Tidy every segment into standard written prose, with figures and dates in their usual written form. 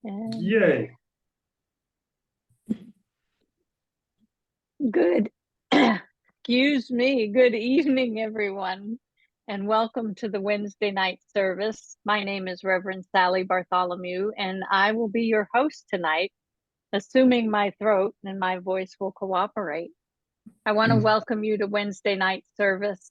And Yay. good, excuse me, good evening, everyone, and welcome to the Wednesday night service. My name is Reverend Sally Bartholomew, and I will be your host tonight, assuming my throat and my voice will cooperate. I want to welcome you to Wednesday night service.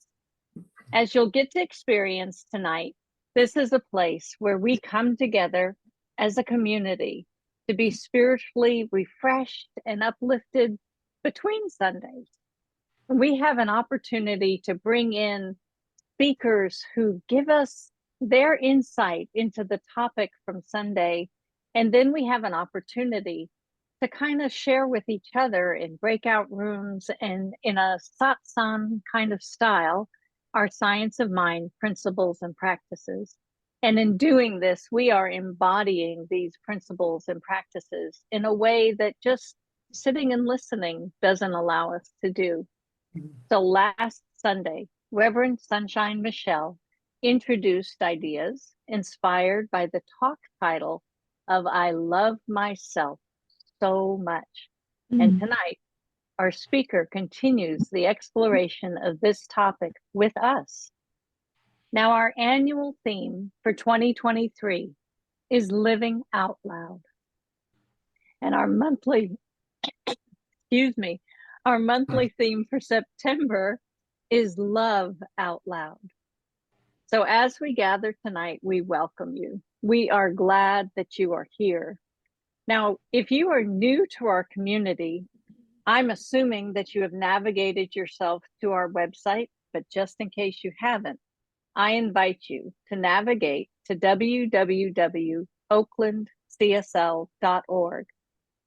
As you'll get to experience tonight, this is a place where we come together as a community to be spiritually refreshed and uplifted between Sundays. We have an opportunity to bring in speakers who give us their insight into the topic from Sunday. And then we have an opportunity to kind of share with each other in breakout rooms and in a satsang kind of style, our science of mind principles and practices. And in doing this, we are embodying these principles and practices in a way that just sitting and listening doesn't allow us to do. So last Sunday, Reverend Sunshine Michelle introduced ideas inspired by the talk title of I Love Myself So Much. And tonight, our speaker continues the exploration of this topic with us. Now, our annual theme for 2023 is Living Out Loud. And our monthly, our monthly theme for September is Love Out Loud. So as we gather tonight, we welcome you. We are glad that you are here. Now, if you are new to our community, I'm assuming that you have navigated yourself to our website, but just in case you haven't, I invite you to navigate to www.oaklandcsl.org.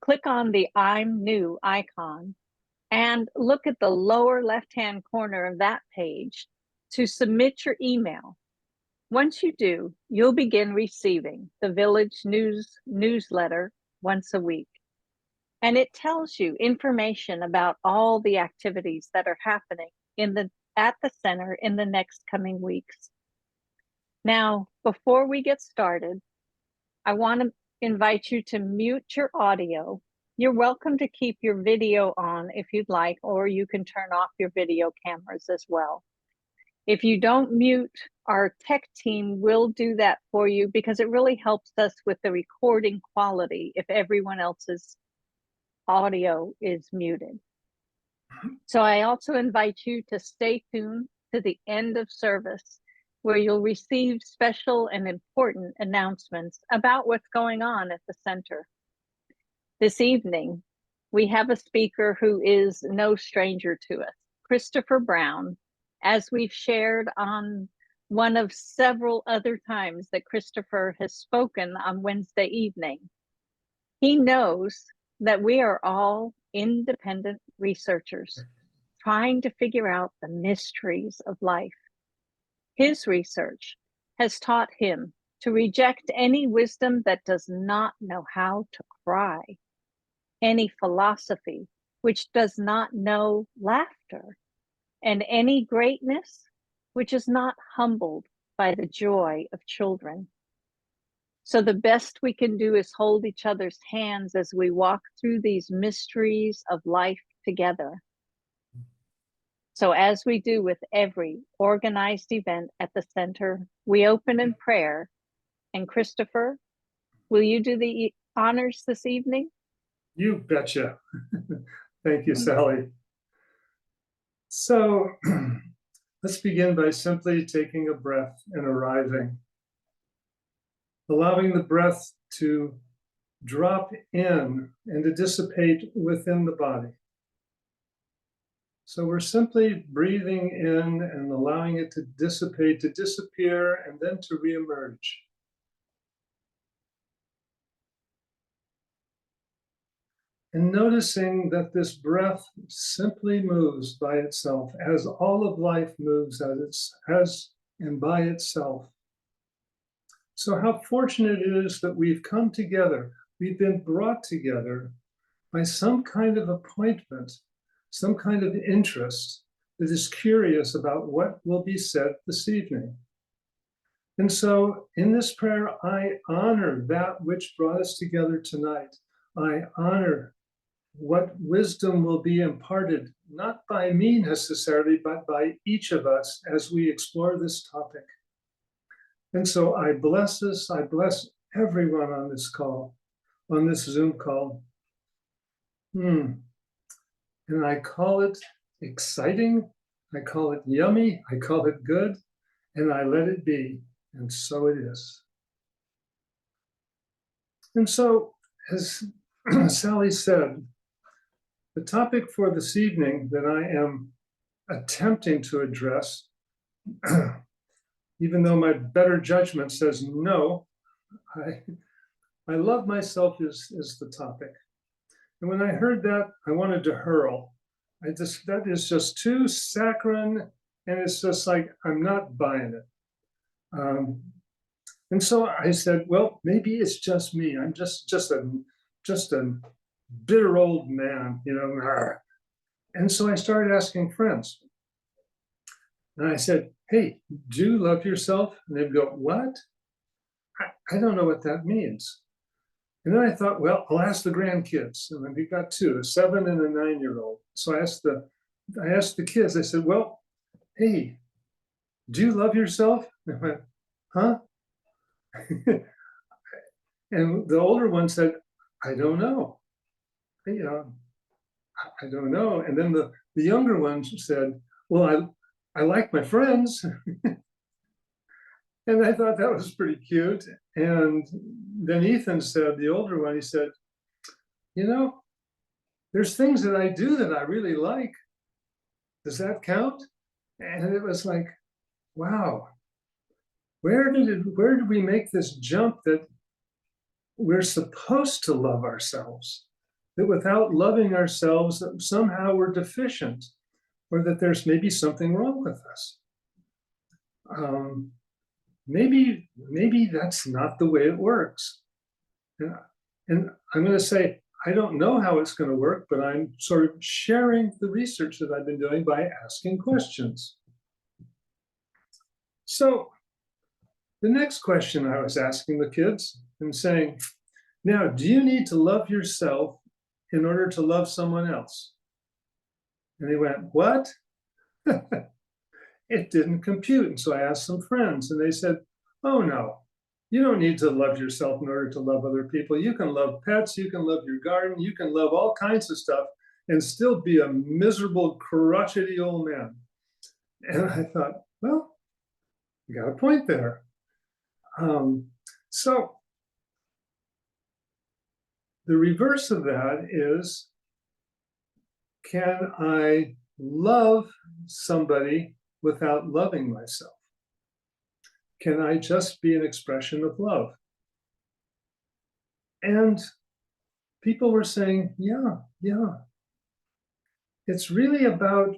Click on the I'm New icon and look at the lower left-hand corner of that page to submit your email. Once you do, you'll begin receiving the Village newsletter once a week. And it tells you information about all the activities that are happening at the center in the next coming weeks. Now, before we get started, I want to invite you to mute your audio. You're welcome to keep your video on if you'd like, or you can turn off your video cameras as well. If you don't mute, our tech team will do that for you because it really helps us with the recording quality if everyone else's audio is muted. So I also invite you to stay tuned to the end of service, where you'll receive special and important announcements about what's going on at the center. This evening, we have a speaker who is no stranger to us, Christopher Brown, as we've shared on one of several other times that Christopher has spoken on Wednesday evening. He knows that we are all independent researchers trying to figure out the mysteries of life. His research has taught him to reject any wisdom that does not know how to cry, any philosophy which does not know laughter, and any greatness which is not humbled by the joy of children. So the best we can do is hold each other's hands as we walk through these mysteries of life together. So as we do with every organized event at the center, we open in prayer. And Christopher, will you do the honors this evening? You betcha. Thank you, Sally. So let's begin by simply taking a breath and arriving. Allowing the breath to drop in and to dissipate within the body. So we're simply breathing in and allowing it to dissipate, to disappear, and then to reemerge. And noticing that this breath simply moves by itself, as all of life moves as and by itself. So how fortunate it is that we've come together. We've been brought together by some kind of appointment, some kind of interest that is curious about what will be said this evening. And so in this prayer, I honor that which brought us together tonight. I honor what wisdom will be imparted, not by me necessarily, but by each of us as we explore this topic. And so I bless us, I bless everyone on this call, on this Zoom call. And I call it exciting, I call it yummy, I call it good, and I let it be. And so it is. And so, as Sally said, the topic for this evening that I am attempting to address, even though my better judgment says no, I love myself is the topic. And when I heard that, I wanted to hurl. That is just too saccharine, and it's just like, I'm not buying it. And so I said, well, maybe it's just me. I'm just a bitter old man, you know. And so I started asking friends. And I said, hey, do you love yourself? And they'd go, what? I don't know what that means. And then I thought, well, I'll ask the grandkids. And then we got two, a 7 and a 9-year-old. So I asked the kids, I said, well, hey, do you love yourself? And I went, huh? And the older one said, I don't know. I don't know. And then the younger one said, well, I like my friends. And I thought that was pretty cute. And then Ethan said, the older one, he said, you know, there's things that I do that I really like. Does that count? And it was like, wow, where did we make this jump that we're supposed to love ourselves? That without loving ourselves, that somehow we're deficient, or that there's maybe something wrong with us. Maybe that's not the way it works. And I'm going to say, I don't know how it's going to work, but I'm sort of sharing the research that I've been doing by asking questions. So the next question I was asking the kids and saying, now, do you need to love yourself in order to love someone else? And they went, what? It didn't compute. And so I asked some friends and they said, oh no, you don't need to love yourself in order to love other people. You can love pets, you can love your garden, you can love all kinds of stuff and still be a miserable, crotchety old man. And I thought, well, you got a point there. So the reverse of that is, can I love somebody without loving myself? Can I just be an expression of love? And people were saying, yeah. It's really about,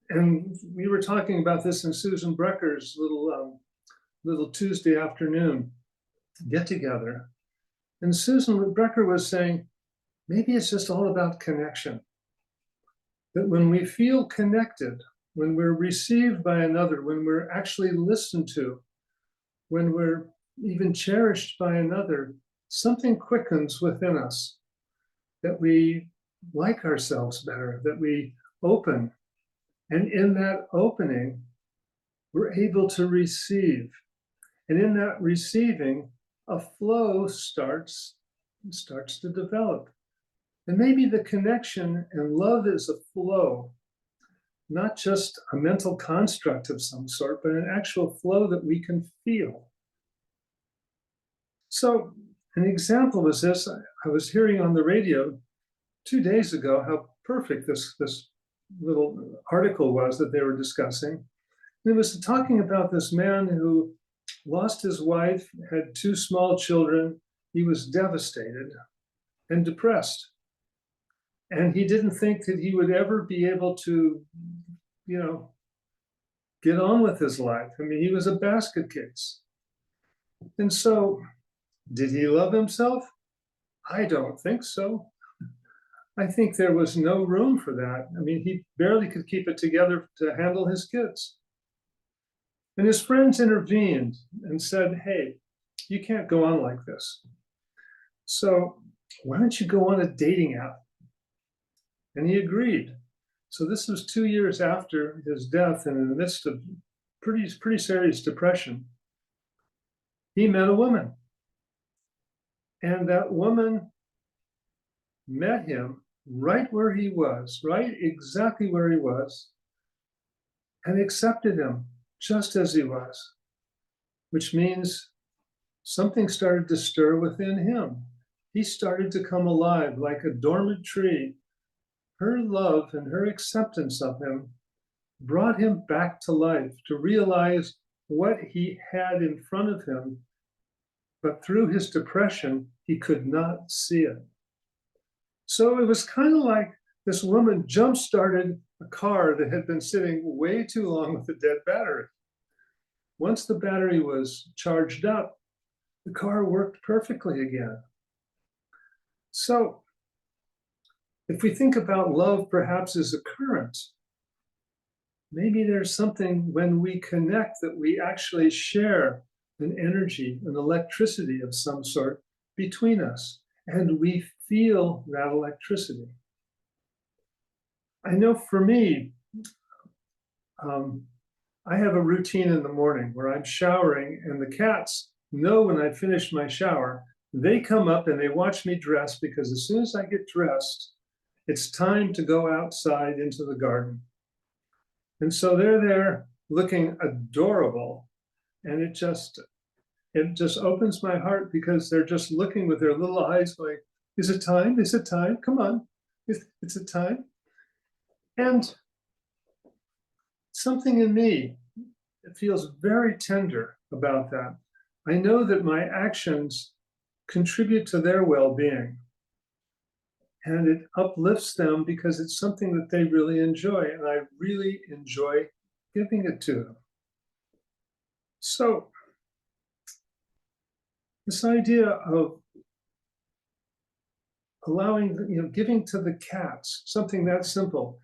and we were talking about this in Susan Brecker's little Tuesday afternoon get together. And Susan Brecker was saying, maybe it's just all about connection. That when we feel connected, when we're received by another, when we're actually listened to, when we're even cherished by another, something quickens within us, that we like ourselves better, that we open. And in that opening, we're able to receive. And in that receiving, a flow starts to develop. And maybe the connection and love is a flow, not just a mental construct of some sort, but an actual flow that we can feel. So an example is this. I was hearing on the radio 2 days ago how perfect this little article was that they were discussing. And it was talking about this man who lost his wife, had 2 small children. He was devastated and depressed. And he didn't think that he would ever be able to, get on with his life. I mean, he was a basket case. And so, did he love himself? I don't think so. I think there was no room for that. I mean, he barely could keep it together to handle his kids. And his friends intervened and said, hey, you can't go on like this. So why don't you go on a dating app? And he agreed. So this was 2 years after his death, and in the midst of pretty serious depression, he met a woman. And that woman met him right where he was, right exactly where he was, and accepted him just as he was, which means something started to stir within him. He started to come alive like a dormant tree. Her love and her acceptance of him brought him back to life, to realize what he had in front of him, but through his depression, he could not see it. So it was kind of like this woman jump-started a car that had been sitting way too long with a dead battery. Once the battery was charged up, the car worked perfectly again. So if we think about love perhaps as a current, maybe there's something when we connect that we actually share an energy, an electricity of some sort between us, and we feel that electricity. I know for me, I have a routine in the morning where I'm showering, and the cats know when I finish my shower. They come up and they watch me dress, because as soon as I get dressed, it's time to go outside into the garden. And so they're there looking adorable, and it just opens my heart, because they're just looking with their little eyes going, is it time? Is it time? Come on, it's a time. And something in me, it feels very tender about that. I know that my actions contribute to their well-being, and it uplifts them because it's something that they really enjoy, and I really enjoy giving it to them. So this idea of allowing, giving to the cats, something that simple,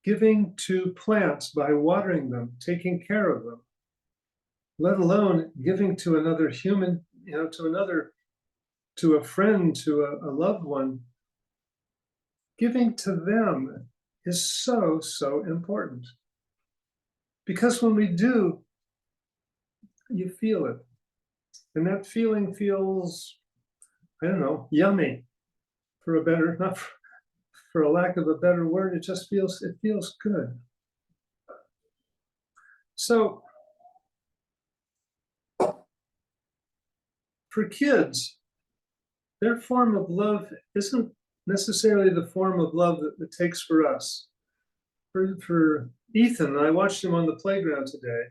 giving to plants by watering them, taking care of them, let alone giving to another human, to a friend, to a loved one, giving to them is so, so important. Because when we do, you feel it. And that feeling feels, I don't know, yummy, for a better, not for a lack of a better word, it feels good. So for kids, their form of love isn't necessarily the form of love that it takes for us. For Ethan, I watched him on the playground today.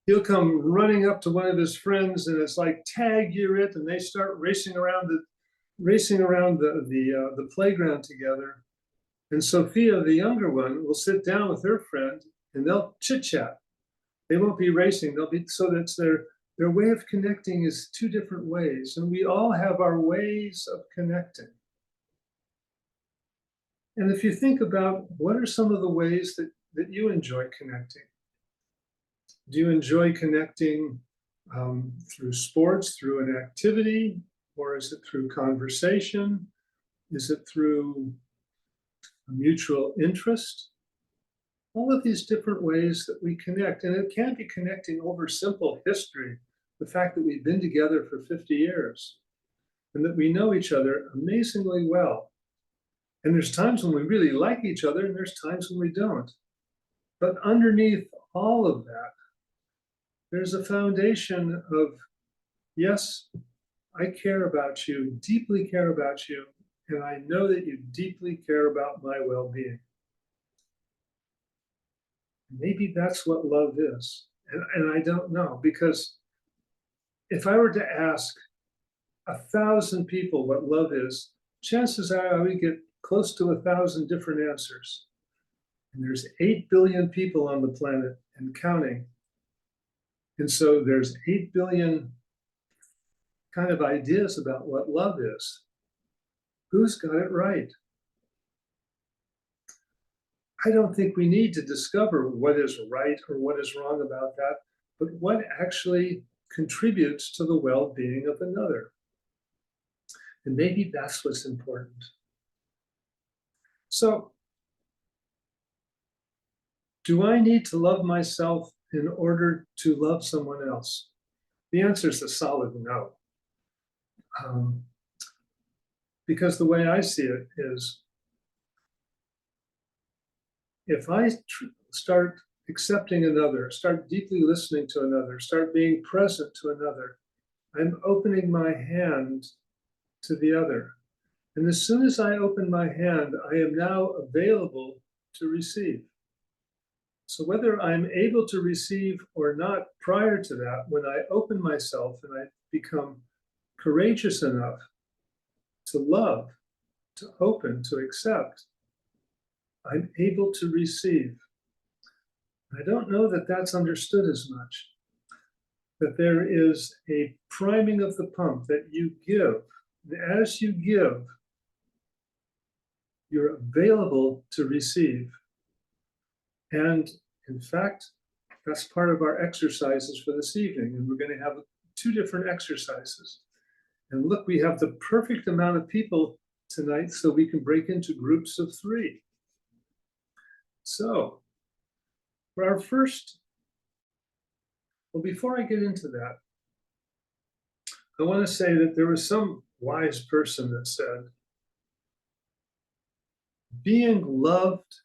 He'll come running up to one of his friends, and it's like, tag, you're it, and they start racing around the playground together. And Sophia, the younger one, will sit down with her friend, and they'll chit chat. They won't be racing. They'll be, so that's their way of connecting is two different ways, and we all have our ways of connecting. And if you think about what are some of the ways that you enjoy connecting? Do you enjoy connecting through sports, through an activity, or is it through conversation? Is it through a mutual interest? All of these different ways that we connect, and it can be connecting over simple history, the fact that we've been together for 50 years and that we know each other amazingly well. And there's times when we really like each other, and there's times when we don't. But underneath all of that, there's a foundation of, yes, I care about you, deeply care about you, and I know that you deeply care about my well-being. Maybe that's what love is. And I don't know, because if I were to ask 1,000 people what love is, chances are I would get close to 1,000 different answers. And there's 8 billion people on the planet and counting. And so there's 8 billion kind of ideas about what love is. Who's got it right? I don't think we need to discover what is right or what is wrong about that, but what actually contributes to the well-being of another. And maybe that's what's important. So, do I need to love myself in order to love someone else? The answer is a solid no. Because the way I see it is, if I start accepting another, start deeply listening to another, start being present to another, I'm opening my hand to the other. And as soon as I open my hand, I am now available to receive. So whether I'm able to receive or not prior to that, when I open myself and I become courageous enough to love, to open, to accept, I'm able to receive. I don't know that that's understood as much, that there is a priming of the pump that you give. As you give, you're available to receive. And in fact, that's part of our exercises for this evening. And we're going to have 2 different exercises. And look, we have the perfect amount of people tonight so we can break into groups of 3. So for our first, well, before I get into that, I want to say that there was some wise person that said, being loved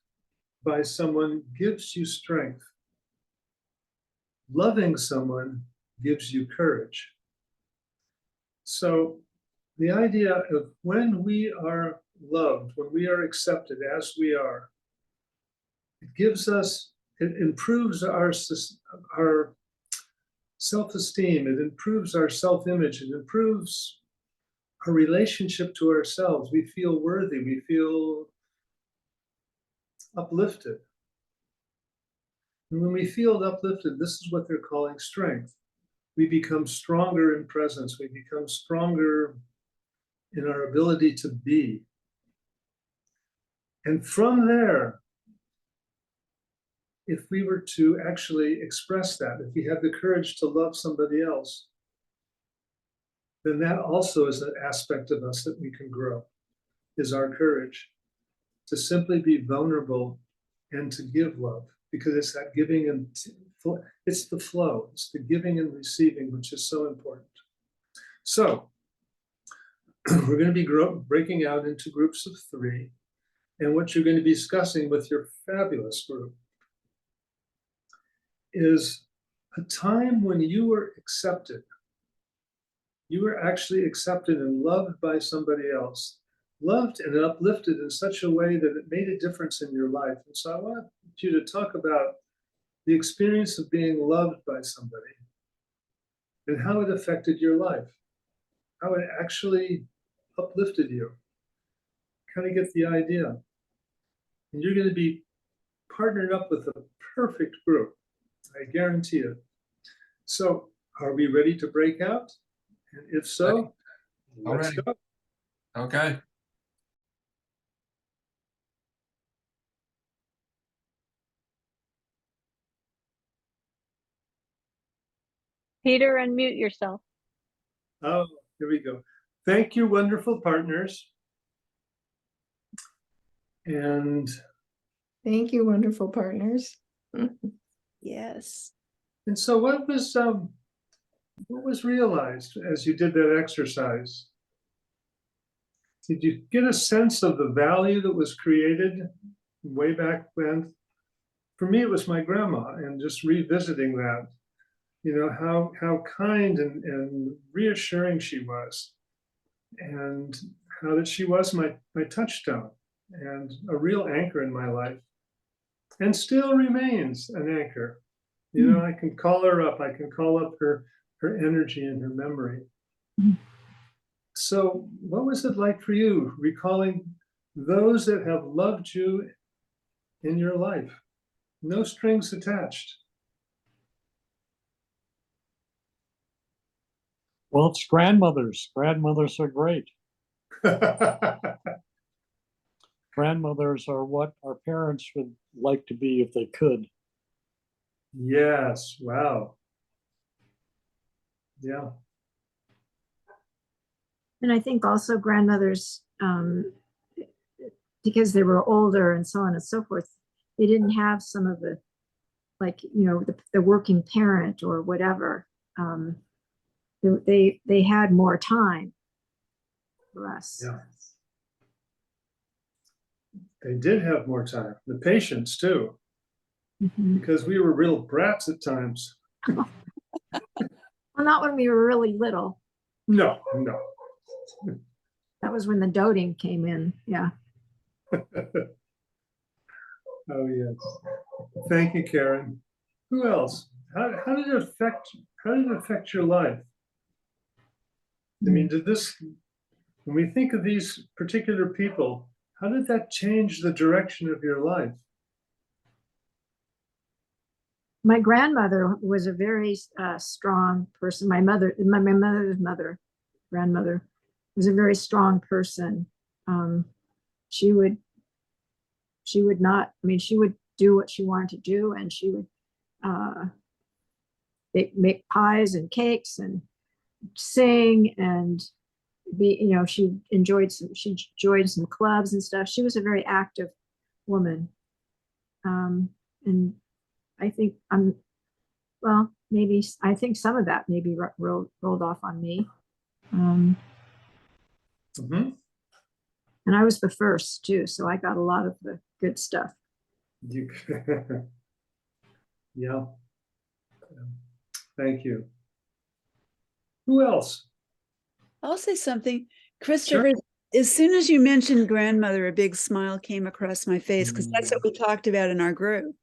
by someone gives you strength. Loving someone gives you courage. So the idea of when we are loved, when we are accepted as we are, it gives us, it improves our self-esteem, it improves our self-image, it improves our relationship to ourselves. We feel worthy, we feel uplifted. And when we feel uplifted, this is what they're calling strength. We become stronger in presence, we become stronger in our ability to be. And from there, if we were to actually express that, if we have the courage to love somebody else, then that also is an aspect of us that we can grow, is our courage to simply be vulnerable and to give love, because it's that giving and it's the flow, it's the giving and receiving, which is so important. So we're going to be breaking out into groups of 3, and what you're going to be discussing with your fabulous group is a time when you were accepted. You were actually accepted and loved by somebody else, loved and uplifted in such a way that it made a difference in your life. And so I want you to talk about the experience of being loved by somebody and how it affected your life, how it actually uplifted you. Kind of get the idea. And you're going to be partnered up with a perfect group. I guarantee it. So are we ready to break out? And if so, let's go. Okay. Peter, unmute yourself. Oh, here we go. Thank you, wonderful partners. And thank you, wonderful partners. Yes. And so what was realized as you did that exercise? Did you get a sense of the value that was created way back when? For me, it was my grandma, and just revisiting that, you know, how kind and reassuring she was, and how that she was my touchstone and a real anchor in my life, and still remains an anchor. You know, I can call her up, I can call up her energy and her memory. So what was it like for you, recalling those that have loved you in your life? No strings attached. Well, it's grandmothers. Grandmothers are great. grandmothers are what our parents would like to be if they could. Yes, wow. Yeah, And I think also grandmothers, because they were older and so on and so forth, they didn't have some of the, like, you know, the working parent or whatever. They had more time for us. yeah. They did have more time, the patience too, Mhm. because we were real brats at times. Well, not when we were really little. No, no. That was when the doting came in. Yeah. Oh, yes. Thank you, Karen. Who else? How did it affect your life? I mean, when we think of these particular people, how did that change the direction of your life? My grandmother was a very strong person. My mother's grandmother, was a very strong person. She would not, I mean, she would do what she wanted to do, and she would make pies and cakes and sing and be, you know, she joined some clubs and stuff. She was a very active woman. And I think maybe I think some of that maybe rolled off on me. Mhm. And I was the first too, so I got a lot of the good stuff. Yeah. Thank you. Who else? I'll say something. Christopher, as soon as you mentioned grandmother, a big smile came across my face because that's what we talked about in our group.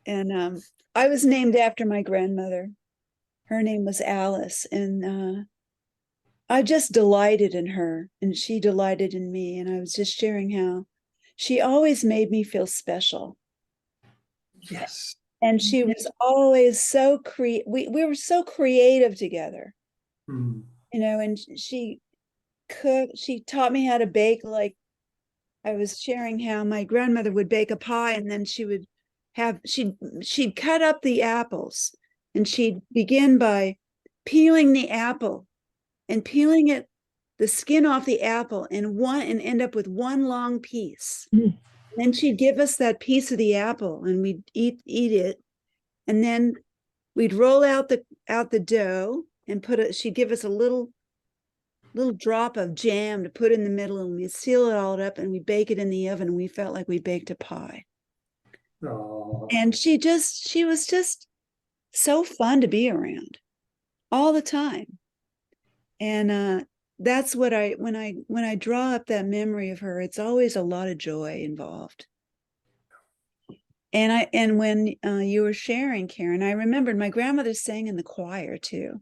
And I was named after my grandmother. Her name was Alice. And I just delighted in her and she delighted in me. And I was just sharing how she always made me feel special. Yes. And she was always so we were so creative together. Mm. You know, and she taught me how to bake. Like I was sharing how my grandmother would bake a pie and then she would she'd cut up the apples and she'd begin by peeling the apple and peeling the skin off the apple and end up with one long piece. Mm. And then she'd give us that piece of the apple and we'd eat it. And then we'd roll out the dough and she'd give us a little drop of jam to put in the middle and we seal it all up and we bake it in the oven and we felt like we baked a pie. Oh. And she was just so fun to be around all the time. And that's what when I draw up that memory of her, it's always a lot of joy involved. And when you were sharing, Karen, I remembered my grandmother sang in the choir too.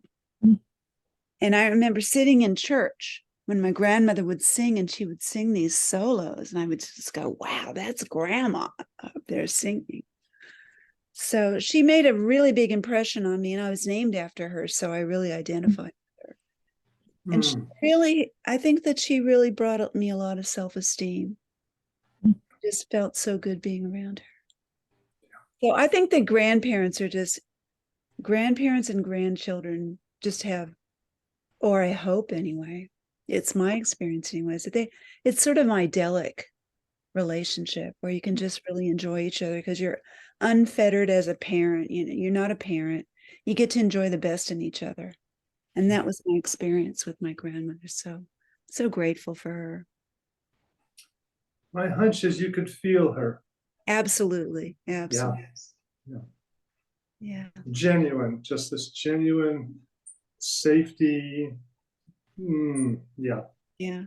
And I remember sitting in church when my grandmother would sing and she would sing these solos and I would just go, wow, that's grandma up there singing. So she made a really big impression on me and I was named after her. So I really identified with her. And I think that she really brought me a lot of self-esteem. Just felt so good being around her. So I think that grandparents and grandchildren just have, or I hope anyway, it's my experience anyways, that it's sort of an idyllic relationship where you can just really enjoy each other because you're unfettered as a parent. You know, you're not a parent. You get to enjoy the best in each other. And that was my experience with my grandmother. So grateful for her. My hunch is you could feel her. Absolutely. Absolutely. Yeah. Yeah. Genuine, just this genuine safety. Yeah. Yeah. Yeah.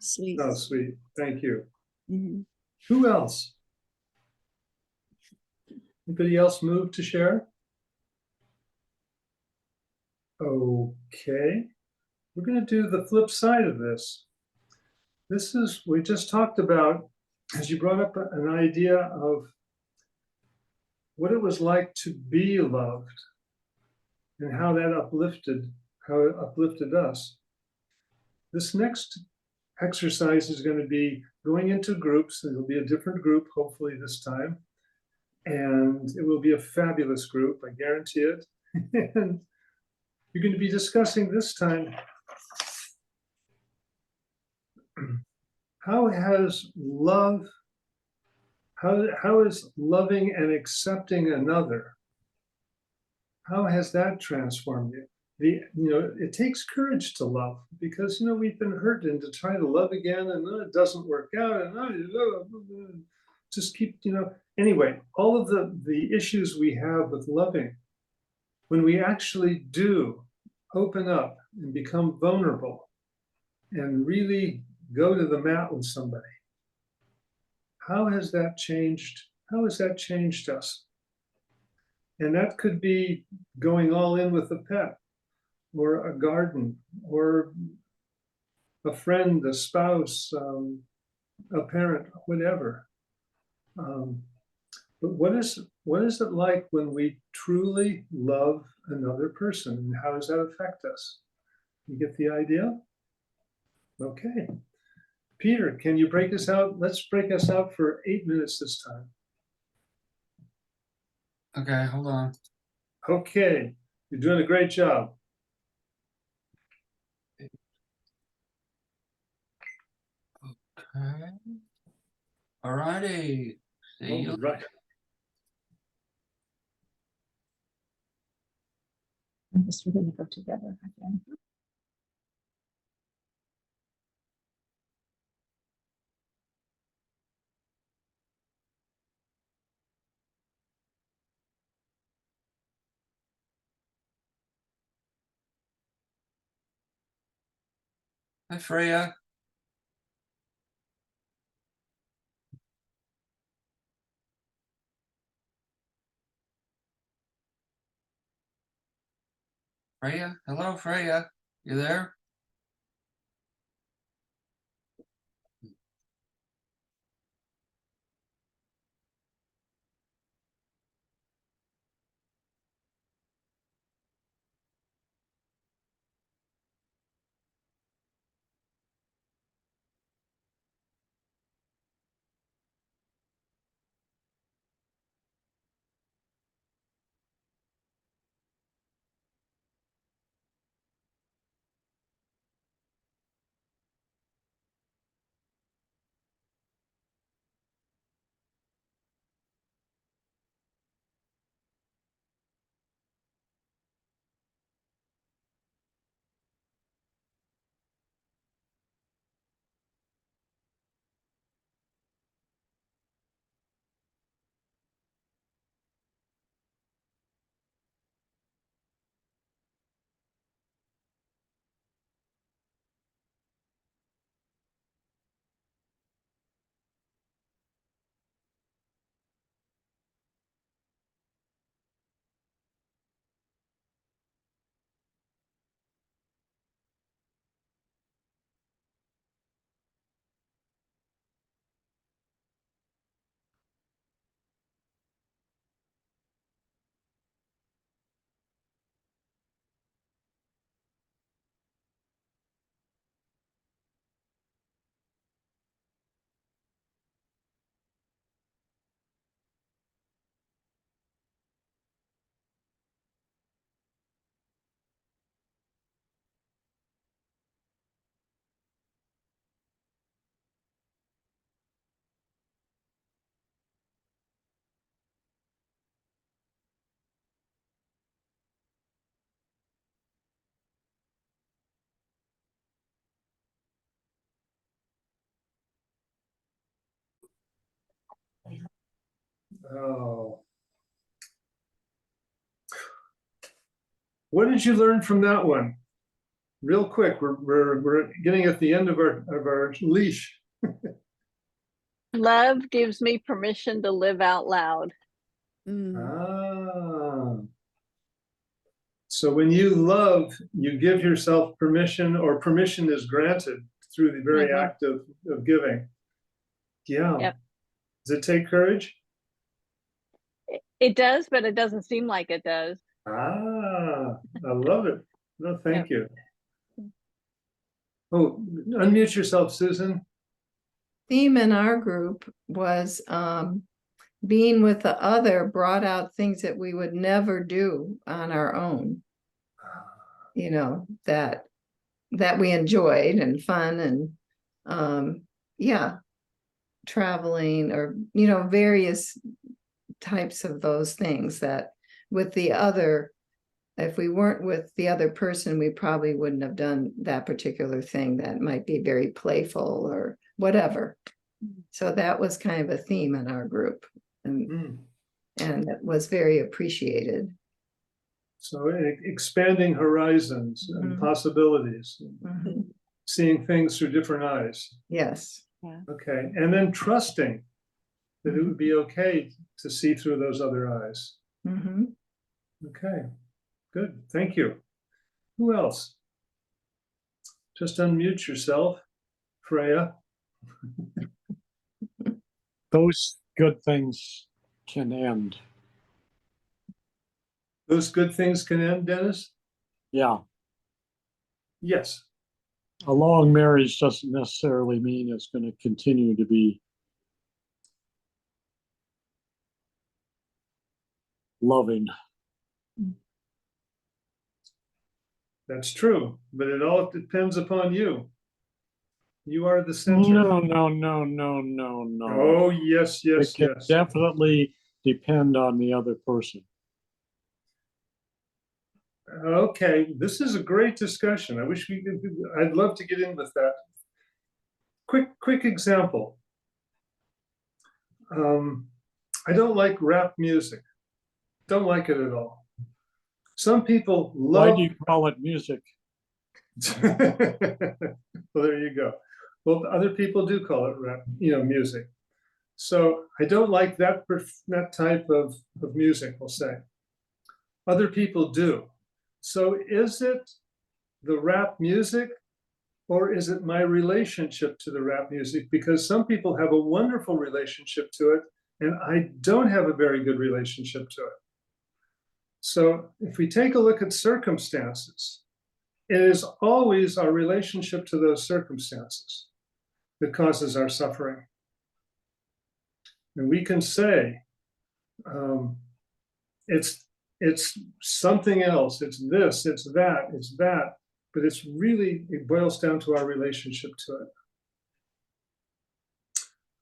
Sweet. Oh, sweet. Thank you. Mm-hmm. Who else? Anybody else move to share? Okay. We're going to do the flip side of this. We just talked about, as you brought up an idea of what it was like to be loved and how it uplifted us. This next exercise is going to be going into groups. It'll be a different group, hopefully this time. And it will be a fabulous group, I guarantee it. And you're going to be discussing this time how is loving and accepting another, how has that transformed you? It takes courage to love, because we've been hurt, and to try to love again, and it doesn't work out, and just keep anyway, all of the issues we have with loving, when we actually do open up and become vulnerable and really go to the mat with somebody, how has that changed us? And that could be going all in with a pet, or a garden, or a friend, a spouse, a parent, whatever. But what is it like when we truly love another person, and how does that affect us? You get the idea? Okay. Peter, can you break us out? Let's break us out for 8 minutes this time. Okay, hold on. Okay, you're doing a great job. Okay. All righty. See you. All right. I guess we're gonna go together again. Hi, Freya. Freya, hello, Freya. You there? Oh. What did you learn from that one? Real quick, we're getting at the end of our leash. Love gives me permission to live out loud. Mm. Ah. So when you love, you give yourself permission, or permission is granted through the very Mhm. act of giving. Yeah. Yep. Does it take courage? It does, but it doesn't seem like it does. Ah, I love it. No, thank you. Oh, unmute yourself, Susan. Theme in our group was being with the other brought out things that we would never do on our own. You know, that we enjoyed and fun and yeah, traveling or, you know, various types of those things that with the other, if we weren't with the other person, we probably wouldn't have done that particular thing that might be very playful or whatever. So that was kind of a theme in our group and it was very appreciated. So expanding horizons and Mhm. possibilities, Mhm. seeing things through different eyes. Yes. Okay, and then trusting that it would be okay to see through those other eyes. Mhm. Okay, good, thank you. Who else? Just unmute yourself, Freya. Those good things can end. Those good things can end, Dennis? Yeah. Yes. A long marriage doesn't necessarily mean it's going to continue to be loving. That's true, but it all depends upon you. You are the center. No, no, no, no, no, no. Oh, yes, It yes, can yes. definitely depend on the other person. Okay, this is a great discussion. I wish we could, I'd love to get in with that. Quick example. I don't like rap music. Don't like it at all. Some people Why love. do you call it music? Well, there you go. Well, other people do call it rap, music. So I don't like that type of music, we'll say. Other people do. So is it the rap music or is it my relationship to the rap music? Because some people have a wonderful relationship to it and I don't have a very good relationship to it. So if we take a look at circumstances, it is always our relationship to those circumstances that causes our suffering. And we can say, it's something else, it's this, it's that, but it boils down to our relationship to it.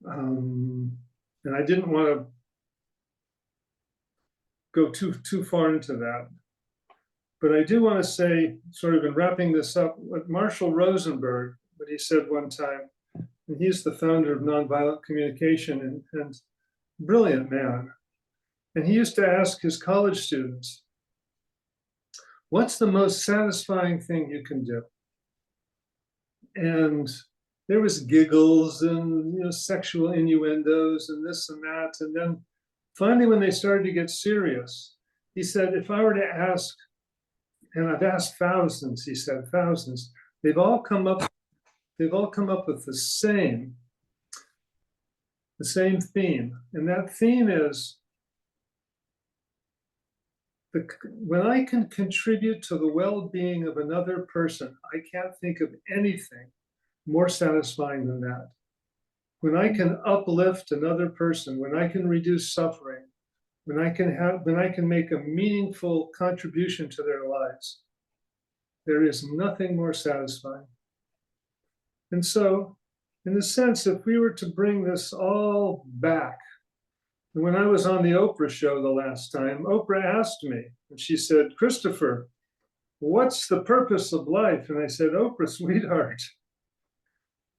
And I didn't want to go too far into that. But I do want to say, sort of in wrapping this up, what Marshall Rosenberg, what he said one time, and he's the founder of Nonviolent Communication and brilliant man. And he used to ask his college students, what's the most satisfying thing you can do? And there was giggles and sexual innuendos and this and that. And then finally, when they started to get serious, he said, if I were to ask, and I've asked thousands, he said, thousands, they've all come up with the same theme. And that theme is when I can contribute to the well-being of another person, I can't think of anything more satisfying than that. When I can uplift another person, when I can reduce suffering, when I can make a meaningful contribution to their lives, there is nothing more satisfying. And so, in a sense, if we were to bring this all back, when I was on the Oprah show the last time, Oprah asked me, and she said, Christopher, what's the purpose of life? And I said, Oprah, sweetheart,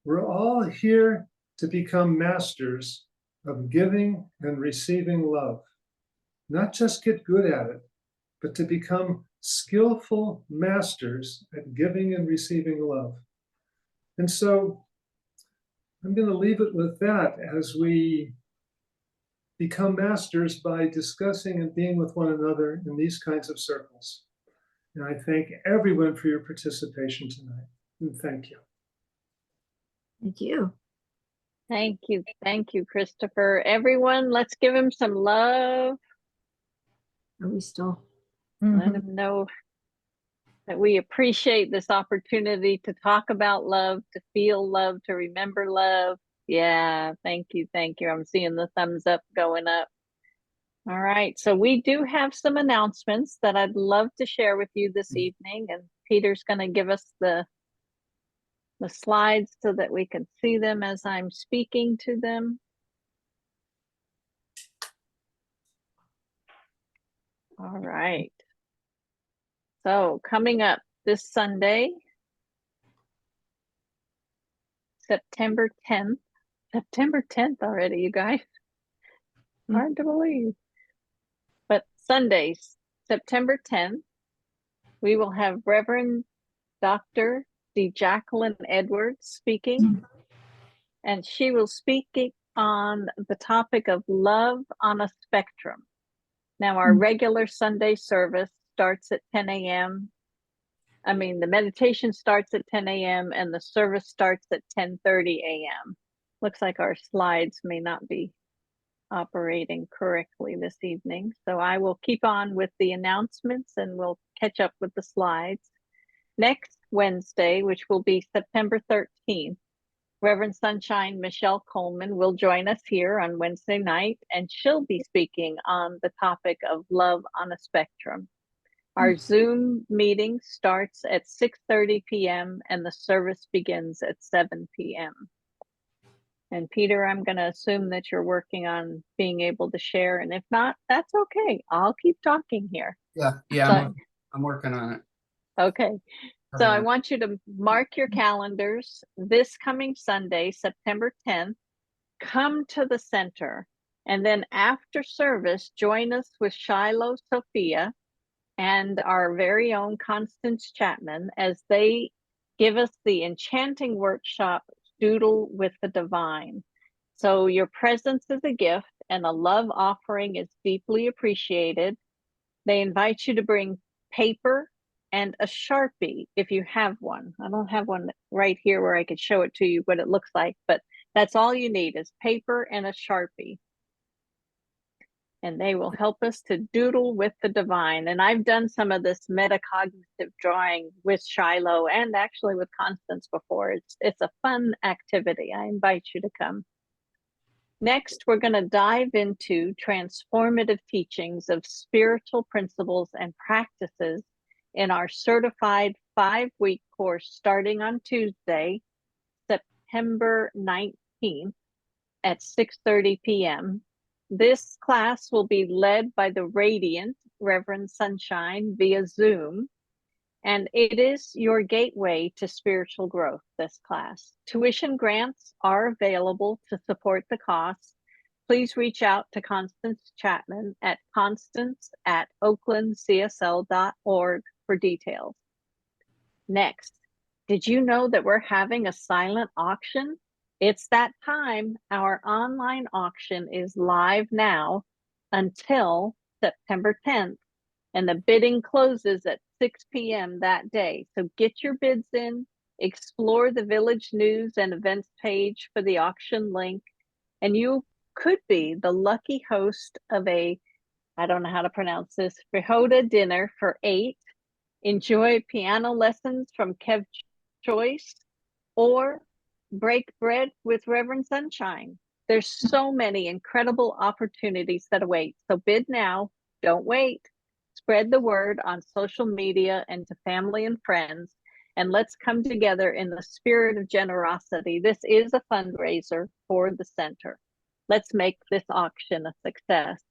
we're all here to become masters of giving and receiving love. Not just get good at it, but to become skillful masters at giving and receiving love. And so I'm going to leave it with that as we become masters by discussing and being with one another in these kinds of circles. And I thank everyone for your participation tonight. And thank you. Thank you. Thank you, Christopher. Everyone, let's give him some love. Are we still? Let him know that we appreciate this opportunity to talk about love, to feel love, to remember love. Yeah, thank you. Thank you. I'm seeing the thumbs up going up. All right. So we do have some announcements that I'd love to share with you this evening. And Peter's going to give us the slides so that we can see them as I'm speaking to them. All right. So coming up this Sunday, September 10th. September 10th already, you guys. Hard to believe. But Sundays, September 10th, we will have Reverend Dr. D. Jacqueline Edwards speaking, and she will speak on the topic of love on a spectrum. Now, our regular Sunday service starts at 10 a.m. I mean, the meditation starts at 10 a.m. and the service starts at 10:30 a.m. Looks like our slides may not be operating correctly this evening. So I will keep on with the announcements and we'll catch up with the slides. Next Wednesday, which will be September 13th, Reverend Sunshine Michelle Coleman will join us here on Wednesday night, and she'll be speaking on the topic of love on a spectrum. Our Zoom meeting starts at 6:30 p.m. and the service begins at 7 p.m. And Peter, I'm going to assume that you're working on being able to share, and if not, that's okay. I'll keep talking here. Yeah, I'm working on it. Okay. So I want you to mark your calendars. This coming Sunday, September 10th, come to the center. And then after service, join us with Shiloh Sophia and our very own Constance Chapman as they give us the enchanting workshop, Doodle with the Divine. So your presence is a gift and a love offering is deeply appreciated. They invite you to bring paper and a Sharpie if you have one. I don't have one right here where I could show it to you what it looks like, but that's all you need is paper and a Sharpie. And they will help us to doodle with the divine. And I've done some of this metacognitive drawing with Shiloh and actually with Constance before. It's a fun activity. I invite you to come. Next, we're going to dive into transformative teachings of spiritual principles and practices in our certified 5-week course starting on Tuesday, September 19th at 6:30 p.m. This class will be led by the radiant Reverend Sunshine via Zoom, and it is your gateway to spiritual growth, this class. Tuition grants are available to support the cost. Please reach out to Constance Chapman at constance@oaklandcsl.org for details. Next, did you know that we're having a silent auction? It's that time. Our online auction is live now until September 10th, and the bidding closes at 6 p.m. that day. So get your bids in, explore the Village News and Events page for the auction link, and you could be the lucky host of a, I don't know how to pronounce this, Frihoda dinner for 8. Enjoy piano lessons from Kev Choice, or break bread with Reverend Sunshine. There's so many incredible opportunities that await. So bid now, don't wait. Spread the word on social media and to family and friends, and let's come together in the spirit of generosity. This is a fundraiser for the center. Let's make this auction a success.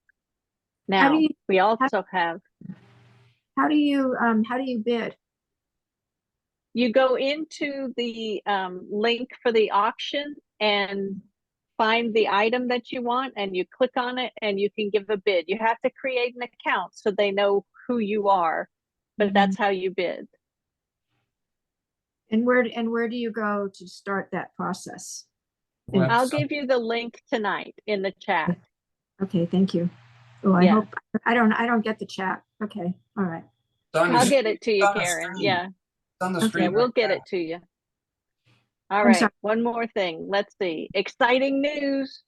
Now, we also have. How do you bid? You go into the link for the auction and find the item that you want, and you click on it and you can give a bid. You have to create an account so they know who you are, but that's how you bid. And where do you go to start that process? I'll give you the link tonight in the chat. Okay, thank you. Oh, I hope I don't get the chat. Okay, all right. I'll get it to you, Karen. Yeah. On the screen. Yeah, we'll get it to you. All right, one more thing. Let's see. Exciting news.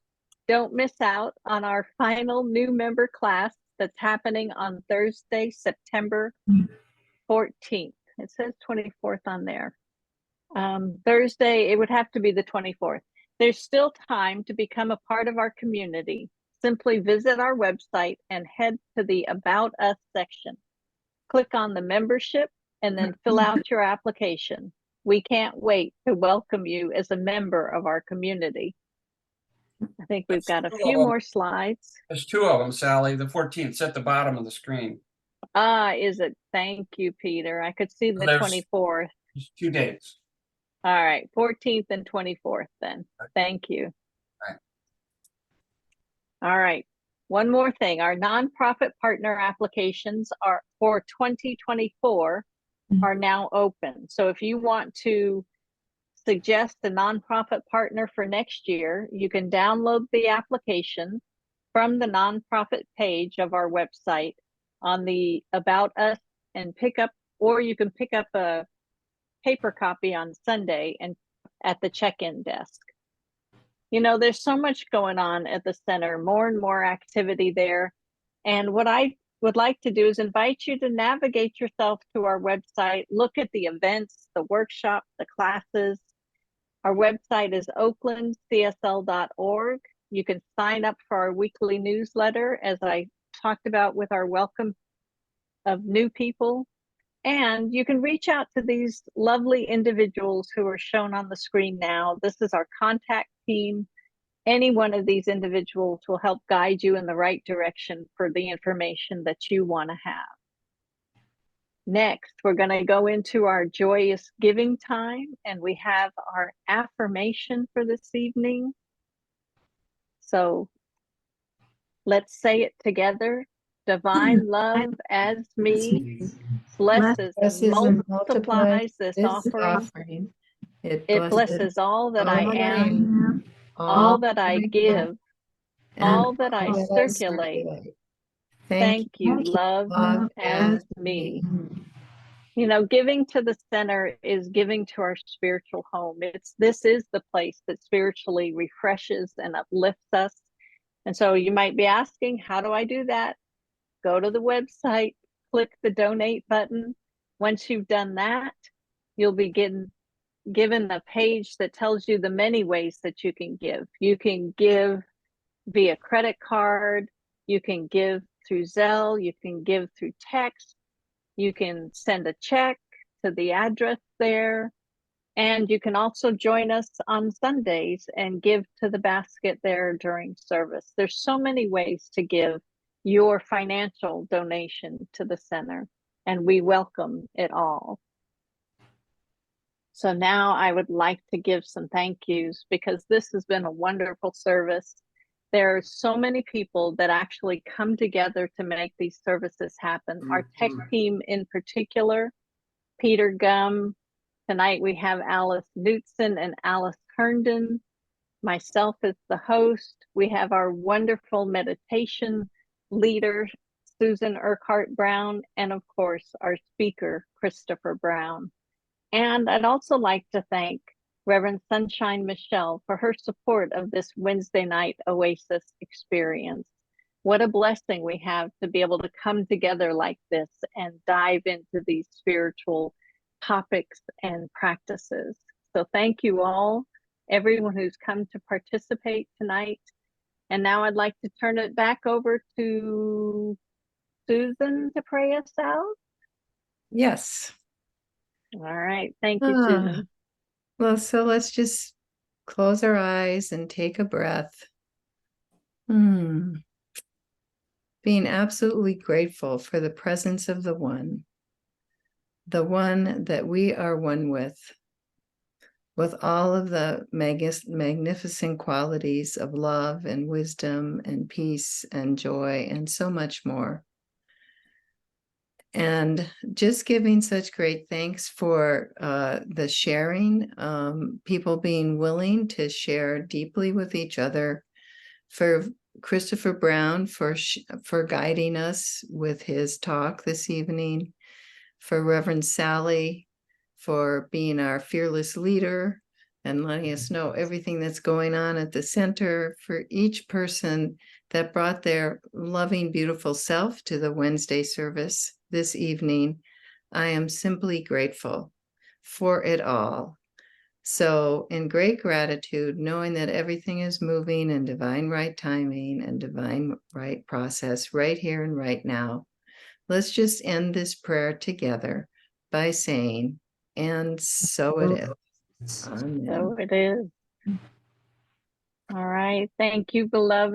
Don't miss out on our final new member class that's happening on Thursday, September 14th. It says 24th on there. Thursday, it would have to be the 24th. There's still time to become a part of our community. Simply visit our website and head to the About Us section. Click on the membership and then fill out your application. We can't wait to welcome you as a member of our community. I think we've got a few more slides. There's two of them, Sally. The 14th at the bottom of the screen. Is it? Thank you, Peter. I could see the There's- 24th. There's 2 dates. All right, 14th and 24th then. Thank you. Right. All right. One more thing. Our nonprofit partner applications are for 2024 are now open. So if you want to suggest a nonprofit partner for next year, you can download the application from the nonprofit page of our website on the About Us and pick up, or you can pick up a paper copy on Sunday and at the check-in desk. You know, there's so much going on at the center, more and more activity there. And what I would like to do is invite you to navigate yourself to our website, look at the events, the workshops, the classes. Our website is oaklandcsl.org. You can sign up for our weekly newsletter, as I talked about with our welcome of new people. And you can reach out to these lovely individuals who are shown on the screen now. This is our contact team. Any one of these individuals will help guide you in the right direction for the information that you want to have. Next, we're going to go into our joyous giving time, and we have our affirmation for this evening. So let's say it together. Divine love as me blesses and multiplies this offering. It blesses all that I am, all that I give, all that I circulate. Thank you, love as me. You know, giving to the center is giving to our spiritual home. This is the place that spiritually refreshes and uplifts us. And so you might be asking, how do I do that? Go to the website, click the donate button. Once you've done that, you'll be given a page that tells you the many ways that you can give. You can give via credit card, you can give through Zelle, you can give through text, you can send a check to the address there, and you can also join us on Sundays and give to the basket there during service. There's so many ways to give your financial donation to the center, and we welcome it all. So now I would like to give some thank yous, because this has been a wonderful service. There are so many people that actually come together to make these services happen. Our tech team in particular, Peter Gum. Tonight we have Alice Knutson and Alice Herndon. Myself as the host. We have our wonderful meditation leader, Susan Urquhart Brown, and of course, our speaker, Christopher Brown. And I'd also like to thank Reverend Sunshine Michelle for her support of this Wednesday night Oasis experience. What a blessing we have to be able to come together like this and dive into these spiritual topics and practices. So thank you all, everyone who's come to participate tonight. And now I'd like to turn it back over to Susan to pray us out. Yes. All right. Thank you, Susan. Well, so let's just close our eyes and take a breath. Being absolutely grateful for the presence of the one that we are one with all of the magnificent qualities of love and wisdom and peace and joy and so much more. And just giving such great thanks for the sharing, people being willing to share deeply with each other, for Christopher Brown for guiding us with his talk this evening, for Reverend Sally for being our fearless leader and letting us know everything that's going on at the center, for each person that brought their loving, beautiful self to the Wednesday service this evening. I am simply grateful for it all. So, in great gratitude, knowing that everything is moving in divine right timing and divine right process right here and right now, let's just end this prayer together by saying, and so it is. Amen. So it is. All right. Thank you, beloved.